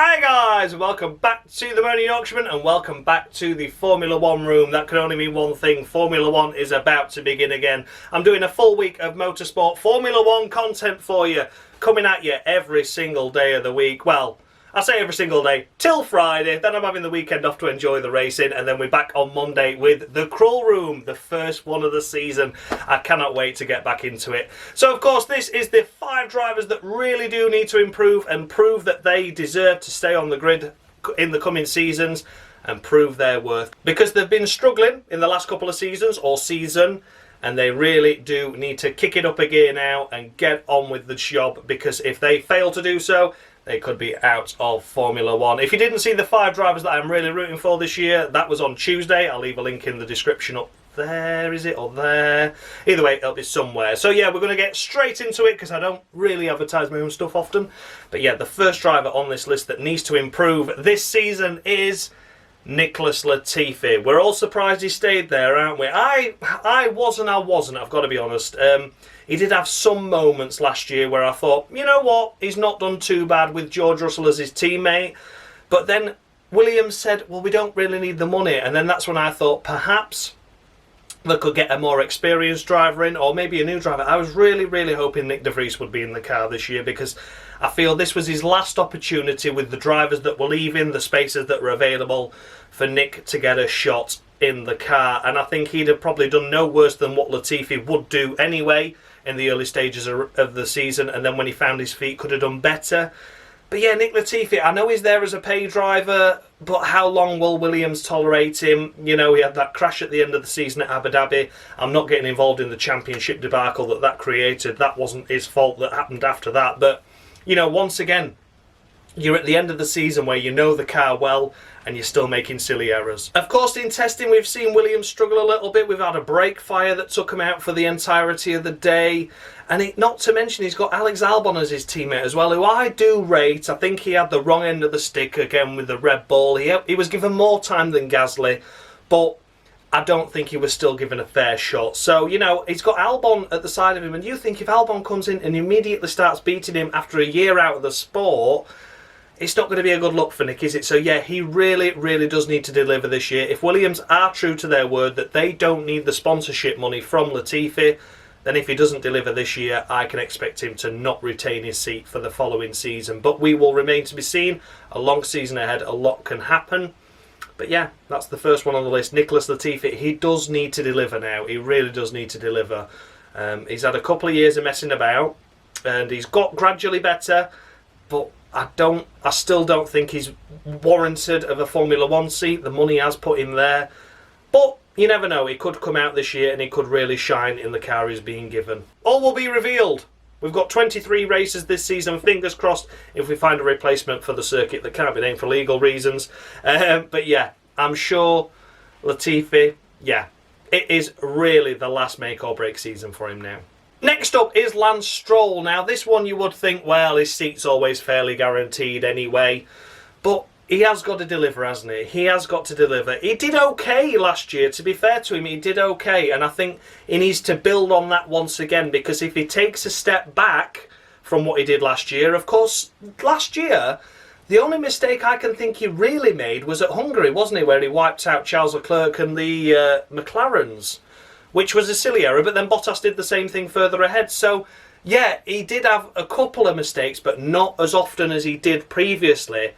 Hi guys, welcome back to the Morning Yorkshireman and welcome back to the Formula 1 room. That can only mean one thing: Formula 1 is about to begin again. I'm doing a full week of motorsport Formula 1 content for you, coming at you every single day of the week. Well, I say every single day, till Friday, then I'm having the weekend off to enjoy the racing, and then we're back on Monday with the Crawl Room, the first one of the season. I cannot wait to get back into it. So of course this is the 5 drivers that really do need to improve and prove that they deserve to stay on the grid in the coming seasons and prove their worth. Because they've been struggling in the last couple of seasons, or season, and they really do need to kick it up a gear now and get on with the job, because if they fail to do so, they could be out of Formula 1. If you didn't see the 5 drivers that I'm really rooting for this year, that was on Tuesday. I'll leave a link in the description up there, is it? Or there? Either way, it'll be somewhere. So yeah, we're going to get straight into it because I don't really advertise my own stuff often. But yeah, the first driver on this list that needs to improve this season is Nicholas Latifi. We're all surprised he stayed there, aren't we? I wasn't, I've got to be honest. He did have some moments last year where I thought, you know what, he's not done too bad with George Russell as his teammate. But then Williams said, well, we don't really need the money. And then that's when I thought perhaps they could get a more experienced driver in, or maybe a new driver. I was really hoping Nick de Vries would be in the car this year, because I feel this was his last opportunity with the drivers that were leaving, the spaces that were available, for Nick to get a shot in the car. And I think he'd have probably done no worse than what Latifi would do anyway in the early stages of the season, and then when he found his feet could have done better. But yeah, Nick Latifi, I know he's there as a pay driver, but how long will Williams tolerate him? You know, he had that crash at the end of the season at Abu Dhabi. I'm not getting involved in the championship debacle that created. That wasn't his fault that happened after that. But, you know, once again, you're at the end of the season where you know the car well and you're still making silly errors. Of course, in testing, we've seen Williams struggle a little bit. We've had a brake fire that took him out for the entirety of the day. And not to mention, he's got Alex Albon as his teammate as well, who I do rate. I think he had the wrong end of the stick again with the Red Bull. He was given more time than Gasly, but I don't think he was still given a fair shot. So, you know, he's got Albon at the side of him, and you think if Albon comes in and immediately starts beating him after a year out of the sport, it's not going to be a good look for Nick, is it? So yeah, he really does need to deliver this year. If Williams are true to their word that they don't need the sponsorship money from Latifi, then if he doesn't deliver this year, I can expect him to not retain his seat for the following season. But we will remain to be seen. A long season ahead, a lot can happen. But yeah, that's the first one on the list. Nicholas Latifi, he does need to deliver now. He really does need to deliver. He's had a couple of years of messing about, and he's got gradually better, but I still don't think he's warranted of a Formula 1 seat. The money has put him there. But you never know, he could come out this year and he could really shine in the car he's being given. All will be revealed. We've got 23 races this season. Fingers crossed if we find a replacement for the circuit that can't be named for legal reasons. But yeah, I'm sure Latifi, yeah, it is really the last make or break season for him now. Next up is Lance Stroll. Now, this one you would think, well, his seat's always fairly guaranteed anyway. But he has got to deliver, hasn't he? He has got to deliver. He did okay last year, to be fair to him. He did okay. And I think he needs to build on that once again. Because if he takes a step back from what he did last year, of course, last year, the only mistake I can think he really made was at Hungary, wasn't he? Where he wiped out Charles Leclerc and the McLarens, which was a silly error, but then Bottas did the same thing further ahead. So, yeah, he did have a couple of mistakes, but not as often as he did previously.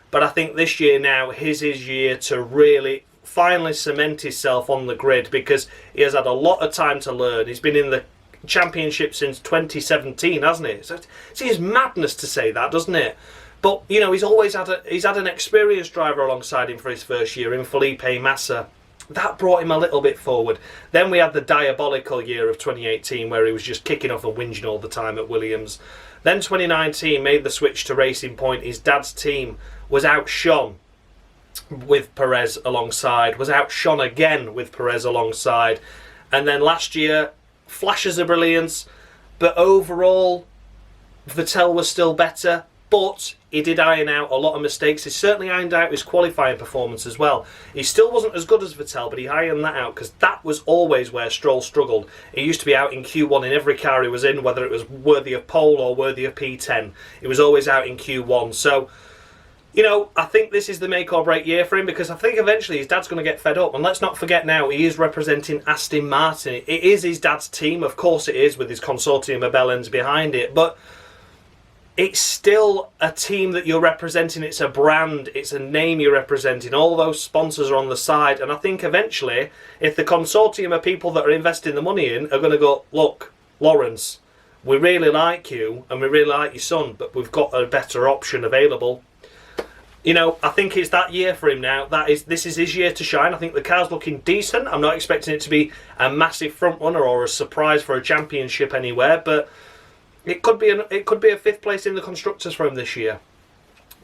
But I think this year now is his year to really finally cement himself on the grid, because he has had a lot of time to learn. He's been in the championship since 2017, hasn't he? So it seems madness to say that, doesn't it? But, you know, he's had an experienced driver alongside him for his first year in Felipe Massa. That brought him a little bit forward. Then we had the diabolical year of 2018 where he was just kicking off and whinging all the time at Williams. Then 2019 made the switch to Racing Point. His dad's team was outshone with Perez alongside, was outshone again with Perez alongside. And then last year, flashes of brilliance, but overall, Vettel was still better. But he did iron out a lot of mistakes. He certainly ironed out his qualifying performance as well. He still wasn't as good as Vettel, but he ironed that out, because that was always where Stroll struggled. He used to be out in Q1 in every car he was in, whether it was worthy of pole or worthy of P10. He was always out in Q1. So You know, I think this is the make or break year for him, because I think eventually his dad's going to get fed up. And let's not forget now, he is representing Aston Martin. It is his dad's team, of course it is, with his consortium of Bellens behind it. But it's still a team that you're representing. It's a brand. It's a name you're representing. All those sponsors are on the side. And I think eventually, if the consortium of people that are investing the money in are going to go, look, Lawrence, we really like you and we really like your son, but we've got a better option available. You know, I think it's that year for him now. This is his year to shine. I think the car's looking decent. I'm not expecting it to be a massive front runner or a surprise for a championship anywhere, but it could be a fifth place in the constructors for him this year.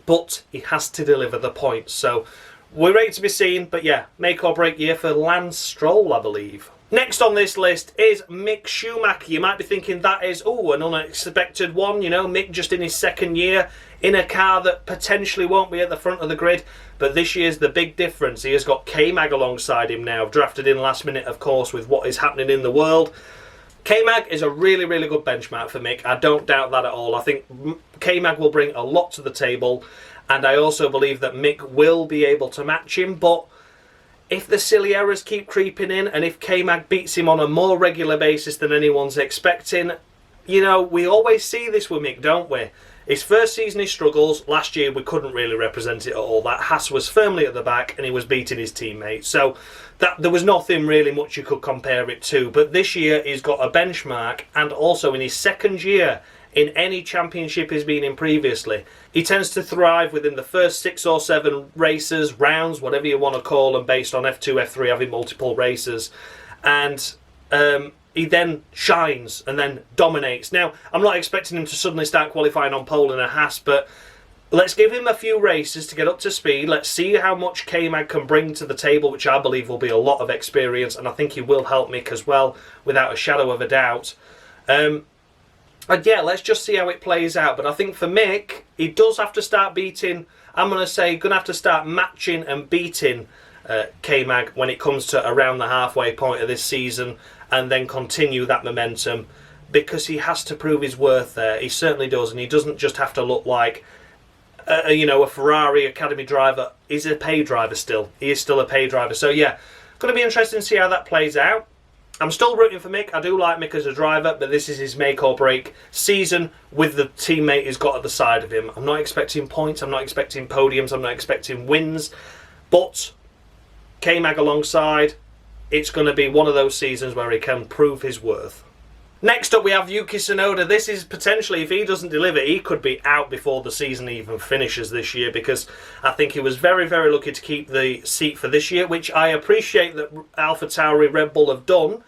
But he has to deliver the points. So we're ready to be seen. But yeah, make or break year for Lance Stroll, I believe. Next on this list is Mick Schumacher. You might be thinking that is, an unexpected one. You know, Mick just in his second year in a car that potentially won't be at the front of the grid. But this year's the big difference. He has got K-Mag alongside him now. Drafted in last minute, of course, with what is happening in the world. K-Mag is a really, really good benchmark for Mick. I don't doubt that at all. I think K-Mag will bring a lot to the table. And I also believe that Mick will be able to match him. But if the silly errors keep creeping in, and if K-Mag beats him on a more regular basis than anyone's expecting, you know, we always see this with Mick, don't we? His first season he struggles. Last year we couldn't really represent it at all. That Haas was firmly at the back and he was beating his teammates. So there was nothing really much you could compare it to. But this year he's got a benchmark, and also in his second year in any championship he's been in previously, he tends to thrive within the first 6 or 7 races, rounds, whatever you want to call them, based on F2, F3 having multiple races. And he then shines and then dominates. Now, I'm not expecting him to suddenly start qualifying on pole in a Haas, but let's give him a few races to get up to speed. Let's see how much K-Mag can bring to the table, which I believe will be a lot of experience, and I think he will help Mick as well, without a shadow of a doubt. And yeah, let's just see how it plays out. But I think for Mick, he does have to start beating, I'm going to have to start matching and beating K-Mag when it comes to around the halfway point of this season, and then continue that momentum, because he has to prove his worth there. He certainly does, and he doesn't just have to look like a Ferrari Academy driver. He's a pay driver still. He is still a pay driver. So yeah, going to be interesting to see how that plays out. I'm still rooting for Mick. I do like Mick as a driver, but this is his make or break season with the teammate he's got at the side of him. I'm not expecting points. I'm not expecting podiums. I'm not expecting wins. But K-Mag alongside, it's going to be one of those seasons where he can prove his worth. Next up we have Yuki Sonoda. This is potentially, if he doesn't deliver, he could be out before the season even finishes this year, because I think he was very, very lucky to keep the seat for this year, which I appreciate that AlphaTauri Red Bull have done,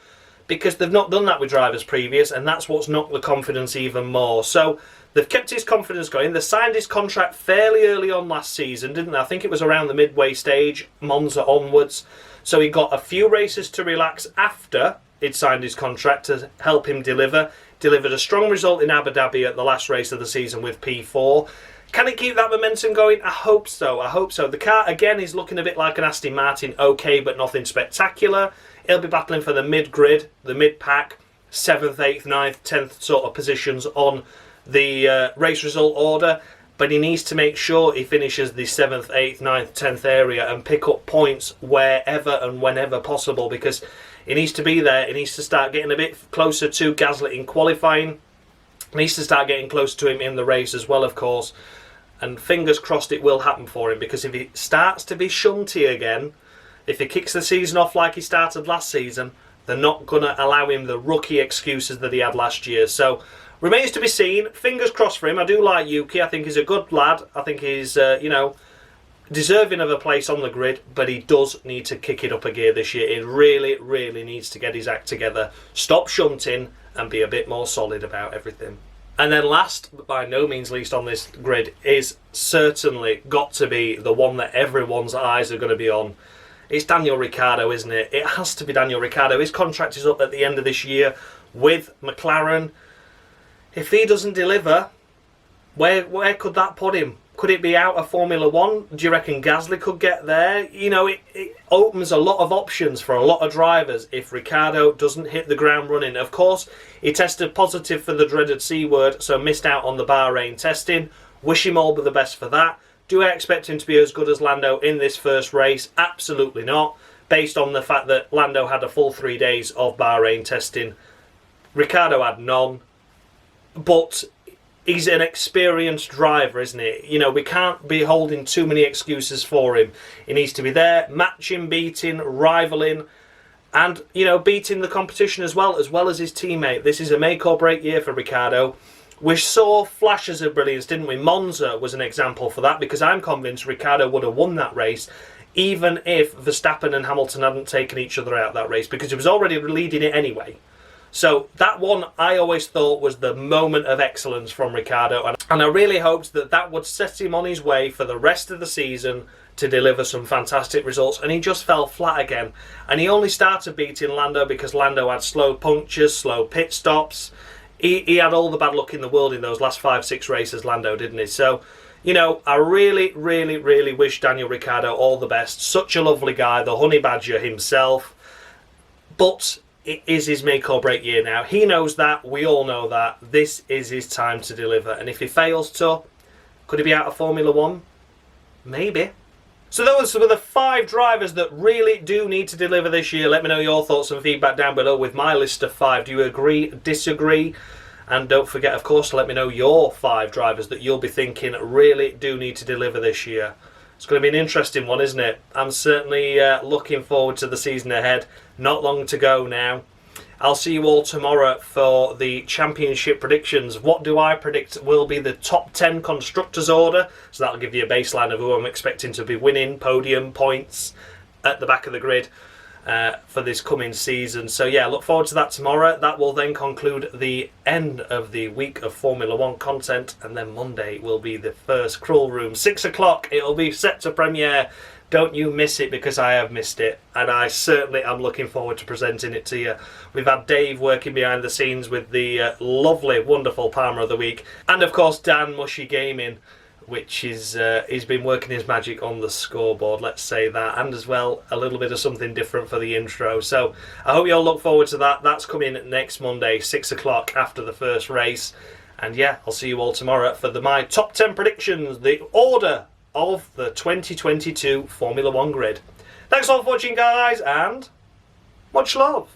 because they've not done that with drivers previous, and that's what's knocked the confidence even more. So they've kept his confidence going. They signed his contract fairly early on last season, didn't they? I think it was around the midway stage, Monza onwards. So he got a few races to relax after he'd signed his contract to help him deliver. Delivered a strong result in Abu Dhabi at the last race of the season with P4. Can it keep that momentum going? I hope so. I hope so. The car, again, is looking a bit like an Aston Martin. Okay, but nothing spectacular. He'll be battling for the mid-grid, the mid-pack, 7th, 8th, 9th, 10th sort of positions on the race result order. But he needs to make sure he finishes the 7th, 8th, 9th, 10th area and pick up points wherever and whenever possible, because he needs to be there. He needs to start getting a bit closer to Gasly in qualifying. He needs to start getting close to him in the race as well, of course. And fingers crossed it will happen for him, because if he starts to be shunty again, if he kicks the season off like he started last season, they're not going to allow him the rookie excuses that he had last year. So remains to be seen. Fingers crossed for him. I do like Yuki. I think he's a good lad. I think he's, deserving of a place on the grid, but he does need to kick it up a gear this year. He really, really needs to get his act together, stop shunting, and be a bit more solid about everything. And then last, but by no means least on this grid, is certainly got to be the one that everyone's eyes are going to be on. It's Daniel Ricciardo, isn't it? It has to be Daniel Ricciardo. His contract is up at the end of this year with McLaren. If he doesn't deliver, where could that put him? Could it be out of Formula 1? Do you reckon Gasly could get there? You know, it opens a lot of options for a lot of drivers if Ricciardo doesn't hit the ground running. Of course, he tested positive for the dreaded C word, so missed out on the Bahrain testing. Wish him all the best for that. Do I expect him to be as good as Lando in this first race? Absolutely not, based on the fact that Lando had a full 3 days of Bahrain testing. Ricciardo had none, but he's an experienced driver, isn't he? You know, we can't be holding too many excuses for him. He needs to be there, matching, beating, rivaling, and, you know, beating the competition as well as his teammate. This is a make or break year for Ricciardo. We saw flashes of brilliance, didn't we? Monza was an example for that, because I'm convinced Ricciardo would have won that race even if Verstappen and Hamilton hadn't taken each other out that race, because he was already leading it anyway. So that one I always thought was the moment of excellence from Ricciardo, and I really hoped that that would set him on his way for the rest of the season to deliver some fantastic results, and he just fell flat again. And he only started beating Lando because Lando had slow punctures, slow pit stops. He had all the bad luck in the world in those last 5-6 races, Lando, didn't he? So, you know, I really, really, really wish Daniel Ricciardo all the best. Such a lovely guy, the honey badger himself. But it is his make or break year now. He knows that. We all know that. This is his time to deliver. And if he fails to, could he be out of Formula 1? Maybe. So those were the 5 drivers that really do need to deliver this year. Let me know your thoughts and feedback down below with my list of 5. Do you agree, disagree? And don't forget, of course, to let me know your 5 drivers that you'll be thinking really do need to deliver this year. It's going to be an interesting one, isn't it? I'm certainly looking forward to the season ahead. Not long to go now. I'll see you all tomorrow for the championship predictions. What do I predict will be the top 10 constructors order? So that'll give you a baseline of who I'm expecting to be winning podium points at the back of the grid for this coming season. So yeah, look forward to that tomorrow. That will then conclude the end of the week of Formula 1 content, and then Monday will be the first Crawl Room. 6 o'clock, it'll be set to premiere. Don't you miss it, because I have missed it, and I certainly am looking forward to presenting it to you. We've had Dave working behind the scenes with the lovely, wonderful Palmer of the Week, and of course Dan Mushy Gaming, which is he's been working his magic on the scoreboard, let's say that, and as well a little bit of something different for the intro. So I hope you all look forward to that. That's coming next Monday, 6 o'clock after the first race. And yeah, I'll see you all tomorrow for my top 10 predictions, the order of the 2022 Formula 1 grid. Thanks all for watching, guys, and much love.